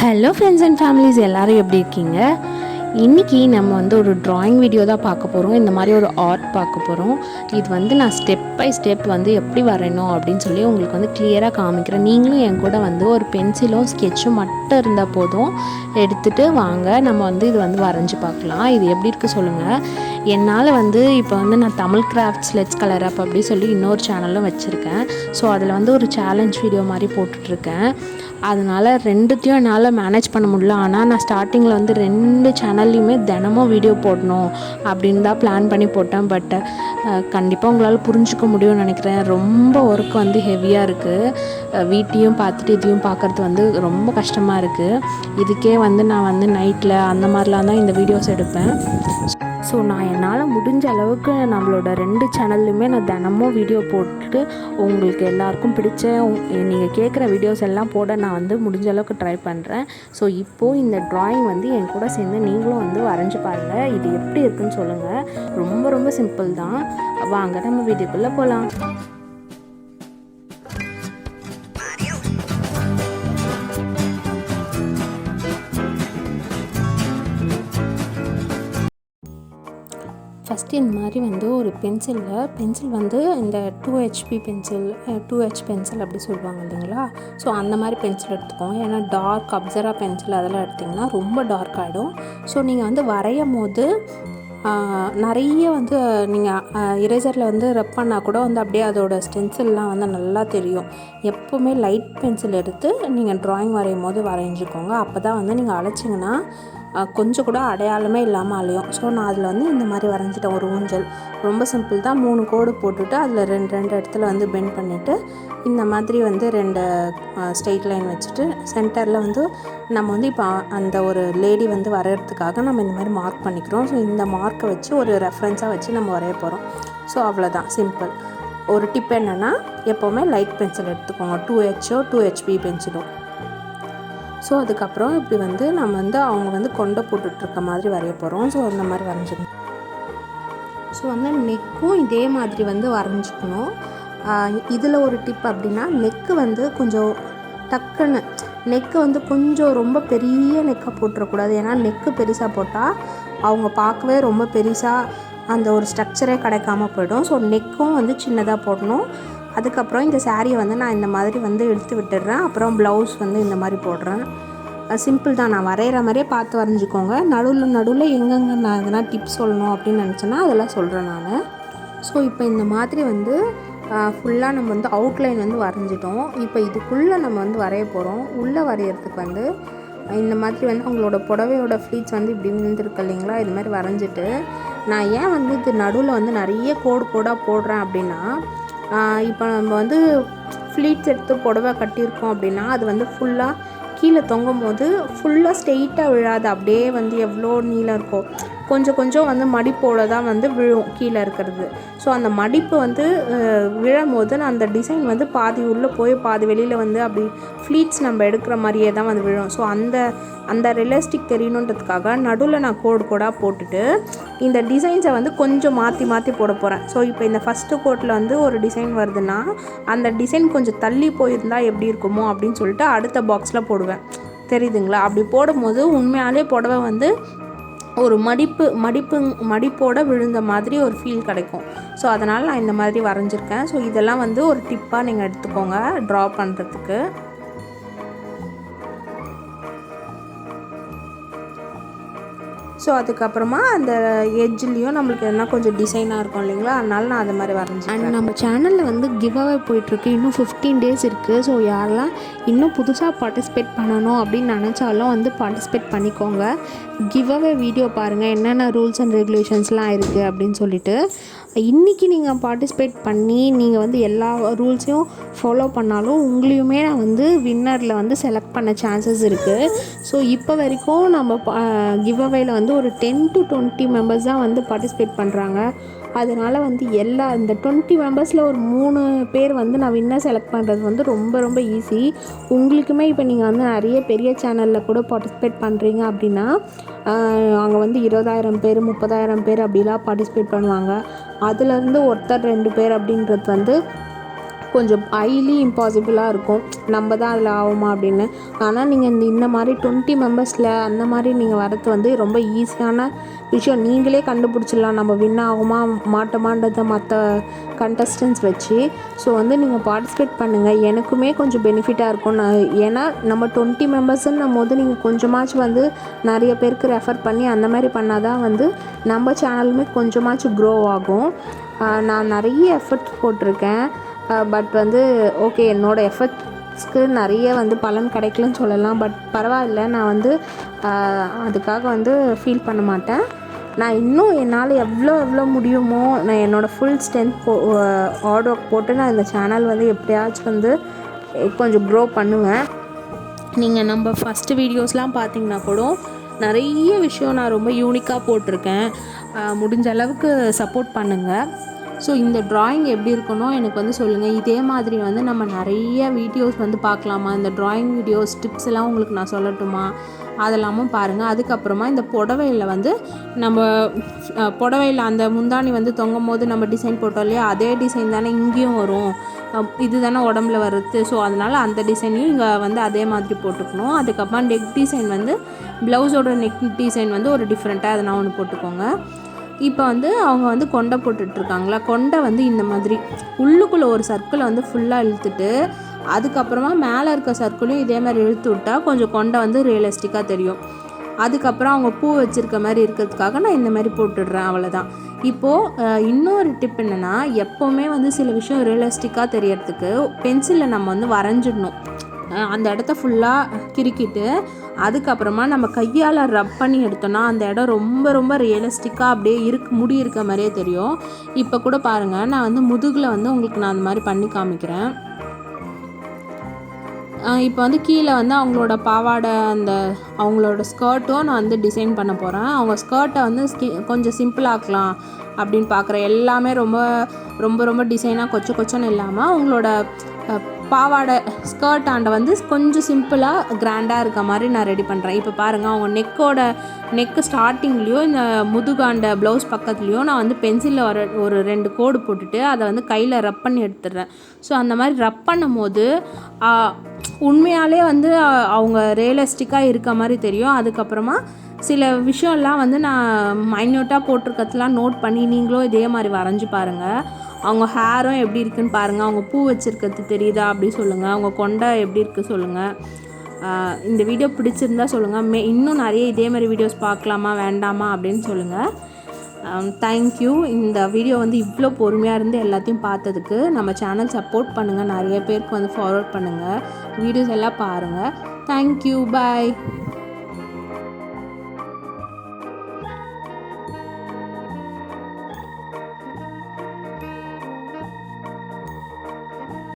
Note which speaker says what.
Speaker 1: Hello friends and families, எல்லோரும் எப்படி இருக்கீங்க? இன்றைக்கி நம்ம வந்து ஒரு ட்ராயிங் வீடியோ தான் பார்க்க போகிறோம். இந்த மாதிரி ஒரு ஆர்ட் பார்க்க போகிறோம். இது வந்து நான் ஸ்டெப் பை ஸ்டெப் வந்து எப்படி வரையணும் அப்படின்னு சொல்லி உங்களுக்கு வந்து கிளியராக காமிக்கிறேன். நீங்களும் என் கூட வந்து ஒரு பென்சிலும் ஸ்கெட்சும் மட்டும் இருந்தால் போதும், எடுத்துகிட்டு வாங்க நம்ம வந்து இது வந்து வரைஞ்சி பார்க்கலாம். இது எப்படி இருக்குது சொல்லுங்கள். என்னால் வந்து இப்போ வந்து நான் தமிழ் கிராஃப்ட்ஸ் லெட்ஸ் கலர் அப் அப்படி சொல்லி இன்னொரு சேனலும் வச்சுருக்கேன். ஸோ அதில் வந்து ஒரு சேலஞ்ச் வீடியோ மாதிரி போட்டுட்ருக்கேன். அதனால் ரெண்டுத்தையும் என்னால் மேனேஜ் பண்ண முடியல. ஆனால் நான் ஸ்டார்டிங்கில் வந்து 2 சேனல்லையுமே தினமும் வீடியோ போடணும் அப்படின்னு தான் பிளான் பண்ணி போட்டேன். பட் கண்டிப்பாக உங்களால் புரிஞ்சுக்க முடியும்னு நினைக்கிறேன். ரொம்ப ஒர்க் வந்து ஹெவியாக இருக்குது. வீட்டையும் பார்த்துட்டு இதையும் பார்க்குறது வந்து ரொம்ப கஷ்டமாக இருக்குது. இதுக்கே வந்து நான் வந்து நைட்டில் அந்த மாதிரிலாம் தான் இந்த வீடியோஸ் எடுப்பேன். ஸோ நான் என்னால் முடிஞ்ச அளவுக்கு நம்மளோட 2 சேனல்லையுமே நான் தினமும் வீடியோ போட்டுட்டு உங்களுக்கு எல்லாருக்கும் பிடிச்ச நீங்கள் கேட்குற வீடியோஸ் எல்லாம் போட நான் வந்து முடிஞ்ச அளவுக்கு ட்ரை பண்ணுறேன். ஸோ இப்போது இந்த ட்ராயிங் வந்து என் கூட சேர்ந்து நீங்களும் வந்து வரைஞ்சி பாருங்கள். இது எப்படி இருக்குன்னு சொல்லுங்கள். ரொம்ப ரொம்ப சிம்பிள் தான். வாங்க நம்ம வீடியோக்குள்ளே போகலாம். ஃபஸ்ட்டு இந்த மாதிரி வந்து ஒரு பென்சில் வந்து இந்த 2HP பென்சில் 2H பென்சில் அப்படி சொல்லுவாங்க இல்லைங்களா. ஸோ அந்த மாதிரி பென்சில் எடுத்துக்கோங்க. ஏன்னா டார்க் அப்சரா பென்சில் அதெல்லாம் எடுத்திங்கன்னா ரொம்ப டார்க் ஆகிடும். ஸோ நீங்கள் வந்து வரையும் போது நிறைய வந்து நீங்கள் இரேசரில் வந்து ரப் பண்ணால் கூட வந்து அப்படியே அதோடய ஸ்டென்சில்லாம் வந்து நல்லா தெரியும். எப்போவுமே லைட் பென்சில் எடுத்து நீங்கள் ட்ராயிங் வரையும் போது வரைஞ்சிக்கோங்க. அப்போ தான் வந்து நீங்கள் அழைச்சிங்கன்னா கொஞ்சம் கூட அடையாளமே இல்லாமல் அலையும். ஸோ நான் அதில் வந்து இந்த மாதிரி வரைஞ்சிட்டேன். ஒரு ஊஞ்சல் ரொம்ப சிம்பிள் தான். 3 கோடு போட்டுட்டு அதில் 2 இடத்துல வந்து பெண்ட் பண்ணிவிட்டு இந்த மாதிரி வந்து 2 ஸ்ட்ரெயிட் லைன் வச்சுட்டு சென்டரில் வந்து நம்ம வந்து இப்போ அந்த ஒரு லேடி வந்து வரைகிறதுக்காக நம்ம இந்த மாதிரி மார்க் பண்ணிக்கிறோம். ஸோ இந்த மார்க்கை வச்சு ஒரு ரெஃபரன்ஸாக வச்சு நம்ம வரைய போகிறோம். ஸோ அவ்வளோதான், சிம்பிள். ஒரு டிப் என்னென்னா, எப்போவுமே லைட் பென்சில் எடுத்துக்கோங்க. 2H 2HP பென்சிலோ. ஸோ அதுக்கப்புறம் இப்படி வந்து நம்ம வந்து அவங்க வந்து கொண்டை போட்டுட்ருக்க மாதிரி வரைய போகிறோம். ஸோ அந்த மாதிரி வரைஞ்சிக்கணும். ஸோ வந்து நெக்கும் இதே மாதிரி வந்து வரைஞ்சிக்கணும். இதில் ஒரு டிப் அப்படின்னா, நெக்கு வந்து கொஞ்சம் டக்குன்னு நெக்கு வந்து கொஞ்சம் ரொம்ப பெரிய நெக்காக போட்டுறக்கூடாது. ஏன்னா நெக்கு பெருசாக போட்டால் அவங்க பார்க்கவே ரொம்ப பெருசாக அந்த ஒரு ஸ்ட்ரக்சரே கிடைக்காம போயிடும். ஸோ நெக்கும் வந்து சின்னதாக போடணும். அதுக்கப்புறம் இந்த சாரியை வந்து நான் இந்த மாதிரி வந்து எடுத்து விட்டுடுறேன். அப்புறம் ப்ளவுஸ் வந்து இந்த மாதிரி போடுறேன். சிம்பிள் தான். நான் வரைகிற மாதிரியே பார்த்து வரைஞ்சிக்கோங்க. நடுவில் எங்கெங்கே நான் எதனா டிப்ஸ் சொல்லணும் அப்படின்னு நினச்சேன்னா அதெல்லாம் சொல்கிறேன் நான். ஸோ இப்போ இந்த மாதிரி வந்து ஃபுல்லாக நம்ம வந்து அவுட்லைன் வந்து வரைஞ்சிட்டோம். இப்போ இதுக்குள்ளே நம்ம வந்து வரைய போகிறோம். உள்ளே வரைகிறதுக்கு வந்து இந்த மாதிரி வந்து அவங்களோட புடவையோட ஃப்ளீட்ஸ் வந்து இப்படி விழுந்துருக்கு இல்லைங்களா. இது மாதிரி வரைஞ்சிட்டு நான் ஏன் வந்து இது நடுவில் வந்து நிறைய கோடாக போடுறேன் அப்படின்னா, இப்போ நம்ம வந்து ஃப்ளீட்ஸ் எடுத்து புடவை கட்டியிருக்கோம் அப்படின்னா அது வந்து ஃபுல்லாக கீழே தொங்கும் போது ஃபுல்லாக ஸ்ட்ரெயிட்டாக விழாது. அப்படியே வந்து எவ்வளோ நீளம் இருக்கோ கொஞ்சம் வந்து மடிப்போடு தான் வந்து விழும் கீழே இருக்கிறது. ஸோ அந்த மடிப்பு வந்து விழும் போது நான் அந்த டிசைன் வந்து பாதி உள்ளே போய் பாதி வெளியில் வந்து அப்படி ஃப்ளீட்ஸ் நம்ம எடுக்கிற மாதிரியே தான் வந்து விழும். ஸோ அந்த ரியலிஸ்டிக் தெரியணுன்றதுக்காக நடுவில் நான் கோடாக போட்டுட்டு இந்த டிசைன்ஸை வந்து கொஞ்சம் மாற்றி போட போகிறேன். ஸோ இப்போ இந்த ஃபஸ்ட்டு கோட்டில் வந்து ஒரு டிசைன் வருதுன்னா அந்த டிசைன் கொஞ்சம் தள்ளி போயிருந்தால் எப்படி இருக்குமோ அப்படின்னு சொல்லிட்டு அடுத்த பாக்ஸில் போடுவேன். தெரியுதுங்களா? அப்படி போடும்போது உண்மையாலே புடவை வந்து ஒரு மடிப்போடு விழுந்த மாதிரி ஒரு ஃபீல் கிடைக்கும். ஸோ அதனால் நான் இந்த மாதிரி வரைஞ்சிருக்கேன். ஸோ இதெல்லாம் வந்து ஒரு டிப்பாக நீங்கள் எடுத்துக்கோங்க ட்ரா பண்ணுறதுக்கு. ஸோ அதுக்கப்புறமா அந்த எட்ஜ்லேயும் நம்மளுக்கு எதனா கொஞ்சம் டிசைனாக இருக்கும் இல்லைங்களா, அதனால நான் அது மாதிரி வரைஞ்சேன். அண்ட் நம்ம சேனலில் வந்து கிவ் அவே போயிட்டுருக்கு. இன்னும் 15 days இருக்குது. ஸோ யாரெல்லாம் இன்னும் புதுசாக பார்ட்டிசிபேட் பண்ணணும் அப்படின்னு நினச்சாலும் வந்து பார்ட்டிசிபேட் பண்ணிக்கோங்க. கிவ் அவே வீடியோ பாருங்கள், என்னென்ன ரூல்ஸ் அண்ட் ரெகுலேஷன்ஸ்லாம் இருக்குது அப்படின்னு சொல்லிட்டு. இன்றைக்கி நீங்கள் பார்ட்டிசிபேட் பண்ணி நீங்கள் வந்து எல்லா ரூல்ஸையும் ஃபாலோ பண்ணாலும் உங்களையுமே நான் வந்து வின்னரில் வந்து செலக்ட் பண்ண சான்சஸ் இருக்குது. ஸோ இப்போ வரைக்கும் நம்ம கிவ் அவேயில் வந்து ஒரு 10 to 20 மெம்பர்ஸ் தான் வந்து பார்ட்டிசிபேட் பண்ணுறாங்க. அதனால் வந்து இந்த 20 மெம்பர்ஸில் ஒரு 3 பேர் வந்து நான் வின்னர் செலக்ட் பண்ணுறது வந்து ரொம்ப ரொம்ப ஈஸி. உங்களுக்குமே இப்போ நீங்கள் வந்து நிறைய பெரிய சேனலில் கூட பார்ட்டிசிபேட் பண்ணுறீங்க அப்படின்னா அங்கே வந்து 20,000 பேர் 30,000 பேர் அப்படிலாம் பார்ட்டிசிபேட் பண்ணுவாங்க. அதுலேருந்து ஒருத்தர் 2 பேர் அப்படின்றது வந்து கொஞ்சம் ஹைலி இம்பாசிபிளாக இருக்கும், நம்ம தான் அதில் ஆகுமா அப்படின்னு. ஆனால் நீங்கள் இந்த மாதிரி 20 மெம்பர்ஸில் அந்த மாதிரி நீங்கள் வரது வந்து ரொம்ப ஈஸியான விஷயம். நீங்களே கண்டுபிடிச்சிடலாம் நம்ம வின் ஆகுமா மாட்டோமான்றதை மற்ற கண்டஸ்டன்ஸ் வச்சு. ஸோ வந்து நீங்கள் பார்ட்டிசிபேட் பண்ணுங்கள், எனக்குமே கொஞ்சம் பெனிஃபிட்டாக இருக்கும். ஏன்னா நம்ம 20 மெம்பர்ஸுன்னும் போது நீங்கள் கொஞ்சமாச்சும் வந்து நிறைய பேருக்கு ரெஃபர் பண்ணி அந்த மாதிரி பண்ணால் தான் வந்து நம்ம சேனலுமே கொஞ்சமாச்சும் க்ரோ ஆகும். நான் நிறைய எஃபர்ட் போட்டிருக்கேன், பட் வந்து ஓகே என்னோடய எஃபர்ட்ஸ்க்கு நிறைய வந்து பலன் கிடைக்கலன்னு சொல்லலாம். பட் பரவாயில்ல, நான் வந்து அதுக்காக வந்து ஃபீல் பண்ண மாட்டேன். நான் இன்னும் என்னால் எவ்வளோ முடியுமோ நான் என்னோடய ஃபுல் ஸ்ட்ரென்த் ஹார்ட் ஒர்க் போட்டு நான் இந்த சேனல் வந்து எப்படியாச்சும் வந்து கொஞ்சம் க்ரோ பண்ணுவேன். நீங்கள் நம்ம ஃபஸ்ட்டு வீடியோஸ்லாம் பார்த்தீங்கன்னா கூட நிறைய விஷயம் நான் ரொம்ப யூனிக்காக போட்டிருக்கேன். முடிஞ்ச அளவுக்கு சப்போர்ட் பண்ணுங்கள். ஸோ இந்த ட்ராயிங் எப்படி இருக்கணும் எனக்கு வந்து சொல்லுங்கள். இதே மாதிரி வந்து நம்ம நிறைய வீடியோஸ் வந்து பார்க்கலாமா? இந்த ட்ராயிங் வீடியோஸ் டிப்ஸ் எல்லாம் உங்களுக்கு நான் சொல்லட்டுமா? அதெல்லாமும் பாருங்கள். அதுக்கப்புறமா இந்த புடவையில் வந்து நம்ம புடவையில் அந்த முந்தாணி வந்து தொங்கும் போது நம்ம டிசைன் போட்டோம் இல்லையா, அதே டிசைன் தானே இங்கேயும் வரும், இது தானே உடம்புல வருது. ஸோ அதனால் அந்த டிசைனையும் இங்கே வந்து அதே மாதிரி போட்டுக்கணும். அதுக்கப்புறம் நெக் டிசைன் வந்து ப்ளவுஸோட நெக் டிசைன் வந்து ஒரு டிஃப்ரெண்ட்டாக அதனால் ஒன்று போட்டுக்கோங்க. இப்போ வந்து அவங்க வந்து கொண்டை போட்டுட்ருக்காங்களா, கொண்டை வந்து இந்த மாதிரி உள்ளுக்குள்ளே ஒரு சர்க்கிளை வந்து ஃபுல்லாக இழுத்துட்டு அதுக்கப்புறமா மேலே இருக்க சர்க்கிளையும் இதே மாதிரி இழுத்து விட்டால் கொஞ்சம் கொண்டை வந்து ரியலிஸ்டிக்காக தெரியும். அதுக்கப்புறம் அவங்க பூ வச்சுருக்க மாதிரி இருக்கிறதுக்காக நான் இந்த மாதிரி போட்டுடுறேன், அவ்வளோதான். இப்போது இன்னொரு டிப் என்னென்னா, எப்போவுமே வந்து சில விஷயம் ரியலிஸ்டிக்காக தெரியறதுக்கு பென்சிலில் நம்ம வந்து வரைஞ்சிடணும். அந்த இடத்த ஃபுல்லாக கிறுக்கிட்டு அதுக்கப்புறமா நம்ம கையால் ரப் பண்ணி எடுத்தோன்னா அந்த இடம் ரொம்ப ரியலிஸ்டிக்காக அப்படியே முடி இருக்க மாதிரியே தெரியும். இப்போ கூட பாருங்கள், நான் வந்து முதுகில் வந்து உங்களுக்கு நான் அந்த மாதிரி பண்ணி காமிக்கிறேன். இப்போ வந்து கீழே வந்து அவங்களோட பாவாடை அவங்களோட ஸ்கர்ட்டும் நான் வந்து டிசைன் பண்ண போகிறேன். அவங்க ஸ்கர்ட்டை வந்து கொஞ்சம் சிம்பிளாக்கலாம் அப்படின்னு பார்க்குறேன். எல்லாமே ரொம்ப டிசைனாக கொச்சன்னு இல்லாமல் அவங்களோட பாவாடை ஸ்கர்ட் ஆண்டை வந்து கொஞ்சம் சிம்பிளாக கிராண்டாக இருக்க மாதிரி நான் ரெடி பண்ணுறேன். இப்போ பாருங்கள், அவங்க நெக்கு ஸ்டார்டிங்லேயோ இந்த முதுகாண்ட ப்ளவுஸ் பக்கத்துலேயோ நான் வந்து பென்சிலில் ஒரு 2 கோடு போட்டுட்டு அதை வந்து கையில் ரப் பண்ணி எடுத்துடுறேன். ஸோ அந்த மாதிரி ரப் பண்ணும் போது உண்மையாலே வந்து அவங்க ரியலிஸ்டிக்காக இருக்க மாதிரி தெரியும். அதுக்கப்புறமா சில விஷயம்லாம் வந்து நான் மைன்யூட்டாக போட்டிருக்கிறதுலாம் நோட் பண்ணி நீங்களும் இதே மாதிரி வரைஞ்சி பாருங்கள். அவங்க ஹேரும் எப்படி இருக்குன்னு பாருங்கள், அவங்க பூ வச்சுருக்கிறது தெரியுதா அப்படி சொல்லுங்கள், அவங்க கொண்டை எப்படி இருக்குது சொல்லுங்கள். இந்த வீடியோ பிடிச்சிருந்தா சொல்லுங்கள். இன்னும் நிறைய இதே மாதிரி வீடியோஸ் பார்க்கலாமா வேண்டாமா அப்படின்னு சொல்லுங்கள். தேங்க்யூ. இந்த வீடியோ வந்து இவ்வளோ பொறுமையாக இருந்து எல்லாத்தையும் பார்த்ததுக்கு. நம்ம சேனல் சப்போர்ட் பண்ணுங்கள், நிறைய பேருக்கு வந்து ஃபார்வர்ட் பண்ணுங்கள், வீடியோஸ் எல்லாம் பாருங்கள். தேங்க்யூ, பாய்.